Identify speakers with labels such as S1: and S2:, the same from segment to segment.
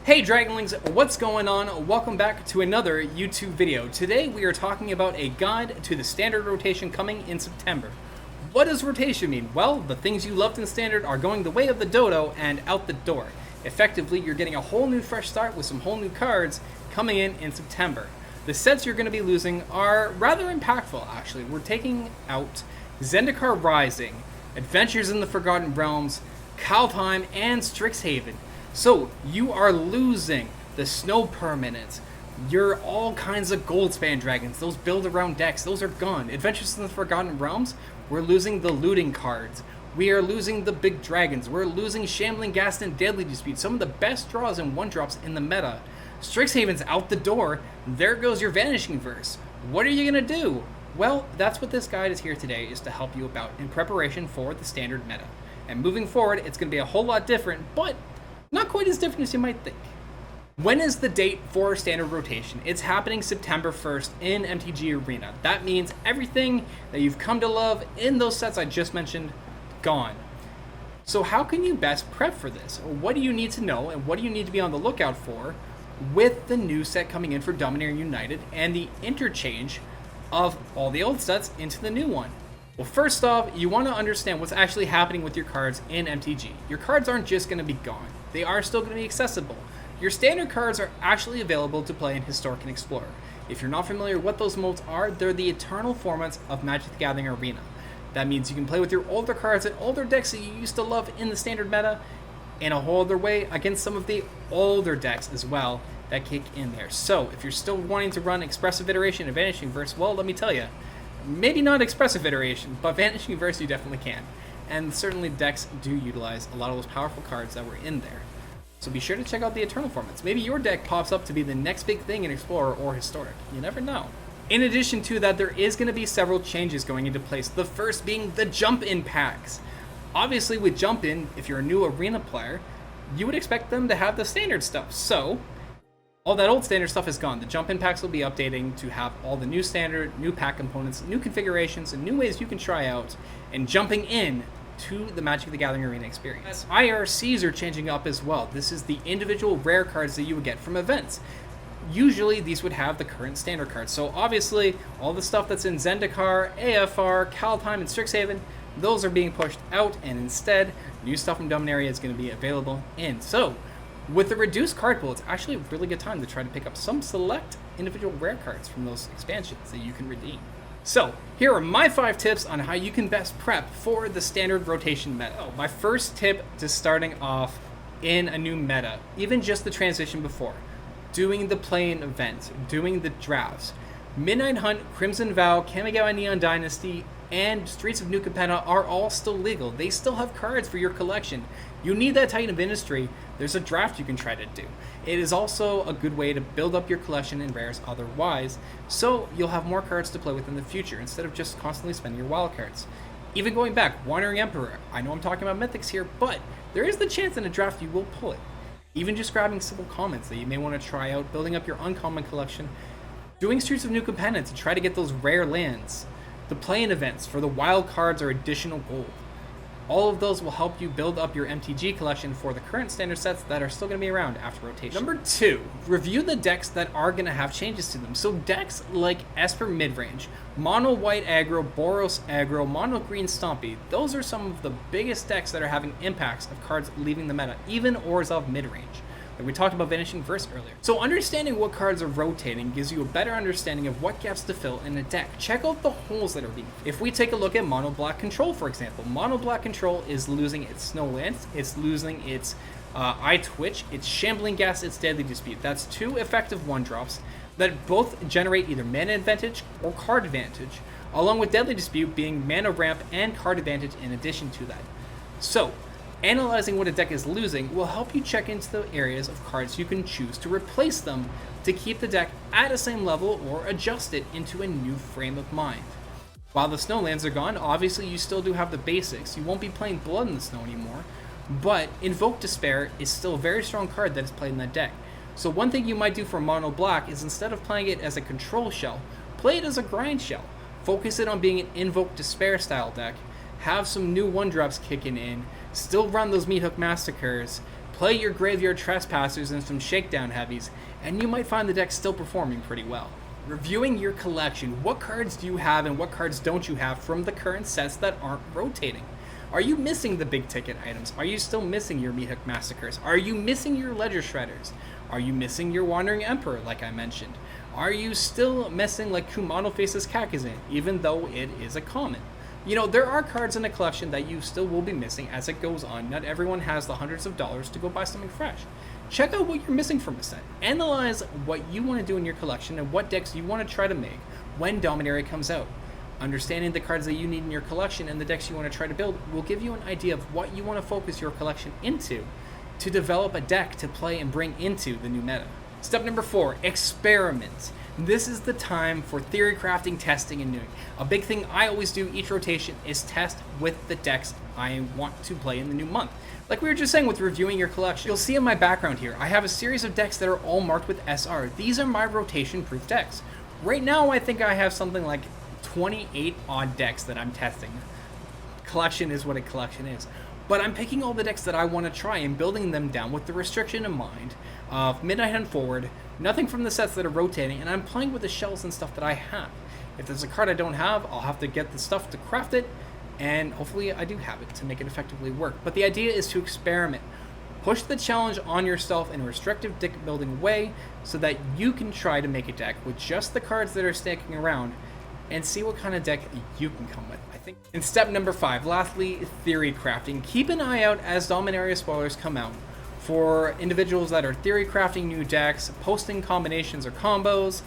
S1: Hey Dragonlings, what's going on? Welcome back to another YouTube video. Today we are talking about a guide to the standard rotation coming in September. What does rotation mean? Well, the things you loved in standard are going the way of the dodo and out the door. Effectively, you're getting a whole new fresh start with some whole new cards coming in September. The sets you're going to be losing are rather impactful, actually. We're taking out Zendikar Rising, Adventures in the Forgotten Realms, Kaldheim, and Strixhaven. So, you are losing the Snow Permanents, your all kinds of Goldspan Dragons, those build-around decks, those are gone. Adventures in the Forgotten Realms, we're losing the looting cards. We are losing the big dragons. We're losing Shambling Ghast and Deadly Dispute, some of the best draws and one-drops in the meta. Strixhaven's out the door. There goes your Vanishing Verse. What are you going to do? Well, that's what this guide is here today, is to help you about in preparation for the standard meta. And moving forward, it's going to be a whole lot different, but not quite as different as you might think. When is the date for standard rotation? It's happening September 1st in MTG Arena. That means everything that you've come to love in those sets I just mentioned, gone. So how can you best prep for this? What do you need to know and what do you need to be on the lookout for with the new set coming in for Dominaria United and the interchange of all the old sets into the new one? Well, first off, you want to understand what's actually happening with your cards in MTG. Your cards aren't just going to be gone. They are still going to be accessible. Your standard cards are actually available to play in Historic and Explorer. If you're not familiar with what those modes are, they're the eternal formats of Magic the Gathering Arena. That means you can play with your older cards and older decks that you used to love in the standard meta in a whole other way against some of the older decks as well that kick in there. So if you're still wanting to run Expressive Iteration and Vanishing Verse, well, let me tell you, maybe not Expressive Iteration, but Vanishing Verse you definitely can. And certainly decks do utilize a lot of those powerful cards that were in there. So be sure to check out the Eternal formats. Maybe your deck pops up to be the next big thing in Explorer or Historic. You never know. In addition to that, there is going to be several changes going into place. The first being the jump-in packs. Obviously with jump-in, if you're a new Arena player, you would expect them to have the standard stuff. So all that old standard stuff is gone. The jump-in packs will be updating to have all the new standard, new pack components, new configurations, and new ways you can try out and jumping in to the Magic the Gathering Arena experience. IRCs are changing up as well. This is the individual rare cards that you would get from events. Usually these would have the current standard cards. So obviously all the stuff that's in Zendikar, AFR, Kaldheim, and Strixhaven, those are being pushed out, and instead new stuff from Dominaria is going to be available in. So with the reduced card pool, it's actually a really good time to try to pick up some select individual rare cards from those expansions that you can redeem. So, here are my 5 tips on how you can best prep for the standard rotation meta. Oh, my first tip to starting off in a new meta, even just the transition before, doing the play-in event, doing the drafts. Midnight Hunt, Crimson Vow, Kamigawa Neon Dynasty, and Streets of New Capenna are all still legal. They still have cards for your collection. You need that Titan of Industry. There's a draft you can try to do. It is also a good way to build up your collection in rares otherwise, so you'll have more cards to play with in the future instead of just constantly spending your wild cards. Even going back, Wandering Emperor. I know I'm talking about mythics here, but there is the chance in a draft you will pull it. Even just grabbing simple commons that you may want to try out, building up your uncommon collection, doing Streets of New Capenna to try to get those rare lands, the play-in events for the wild cards or additional gold. All of those will help you build up your MTG collection for the current standard sets that are still going to be around after rotation. Number 2, review the decks that are going to have changes to them. So decks like Esper Midrange, Mono White Aggro, Boros Aggro, Mono Green Stompy, those are some of the biggest decks that are having impacts of cards leaving the meta, even Orzhov Midrange. Like we talked about Vanishing Verse earlier. So understanding what cards are rotating gives you a better understanding of what gaps to fill in a deck. Check out the holes that are being filled. If we take a look at Mono Black Control, for example, Mono Black Control is losing its Snowlands, it's losing its Eye Twitch, its Shambling Ghast, its Deadly Dispute. That's 2 effective 1-drops that both generate either mana advantage or card advantage, along with Deadly Dispute being mana ramp and card advantage in addition to that. So analyzing what a deck is losing will help you check into the areas of cards you can choose to replace them to keep the deck at the same level or adjust it into a new frame of mind. While the Snowlands are gone, obviously you still do have the basics. You won't be playing Blood in the Snow anymore, but Invoke Despair is still a very strong card that is played in that deck. So one thing you might do for Mono Black is instead of playing it as a control shell, play it as a grind shell. Focus it on being an Invoke Despair style deck, have some new 1-drops kicking in, still run those Meathook Massacres, Play your Graveyard Trespassers and some Shakedown Heavies, and you might find the deck still performing pretty well. Reviewing your collection, what cards do you have and what cards don't you have from the current sets that aren't rotating? Are you missing the big ticket items? Are you still missing your Meat Hook Massacres? Are you missing your Ledger Shredders? Are you missing your Wandering Emperor, like I mentioned? Are you still missing like Kumano Faces Kakazin, even though it is a common? You know, there are cards in the collection that you still will be missing as it goes on. Not everyone has the hundreds of dollars to go buy something fresh. Check out what you're missing from a set. Analyze what you want to do in your collection and what decks you want to try to make when Dominaria comes out. Understanding the cards that you need in your collection and the decks you want to try to build will give you an idea of what you want to focus your collection into to develop a deck to play and bring into the new meta. Step number 4, experiment. This is the time for theory crafting, testing, and doing. A big thing I always do each rotation is test with the decks I want to play in the new month. Like we were just saying with reviewing your collection, you'll see in my background here, I have a series of decks that are all marked with SR. These are my rotation-proof decks. Right now, I think I have something like 28 odd decks that I'm testing. Collection is what a collection is. But I'm picking all the decks that I want to try and building them down with the restriction in mind of Midnight Hunt forward, nothing from the sets that are rotating, and I'm playing with the shells and stuff that I have. If there's a card I don't have, I'll have to get the stuff to craft it, and hopefully I do have it to make it effectively work. But the idea is to experiment. Push the challenge on yourself in a restrictive deck building way so that you can try to make a deck with just the cards that are sticking around and see what kind of deck you can come with. I think. In step number 5, lastly, theory crafting. Keep an eye out as Dominaria spoilers come out for individuals that are theory crafting new decks, posting combinations or combos,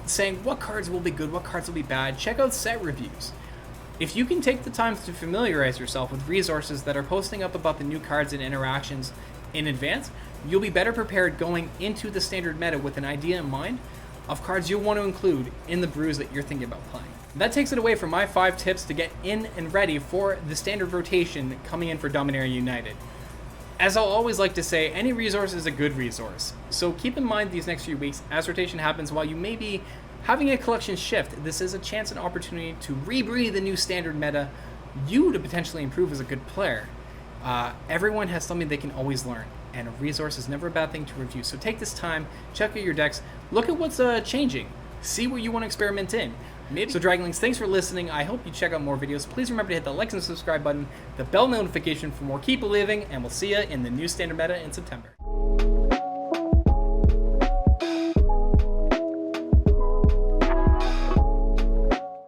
S1: saying what cards will be good, what cards will be bad. Check out set reviews. If you can take the time to familiarize yourself with resources that are posting up about the new cards and interactions in advance, you'll be better prepared going into the standard meta with an idea in mind of cards you'll want to include in the brews that you're thinking about playing. That takes it away from my 5 tips to get in and ready for the standard rotation coming in for Dominaria United. As I'll always like to say, any resource is a good resource, so keep in mind these next few weeks as rotation happens. While you may be having a collection shift, this is a chance and opportunity to rebreathe the new standard meta, you to potentially improve as a good player. Everyone has something they can always learn, and a resource is never a bad thing to review. So take this time, check out your decks, look at what's changing, see what you want to experiment in. So Dragonlings, thanks for listening. I hope you check out more videos. Please remember to hit the like and subscribe button, the bell notification for more. Keep believing, and we'll see you in the new standard meta in September.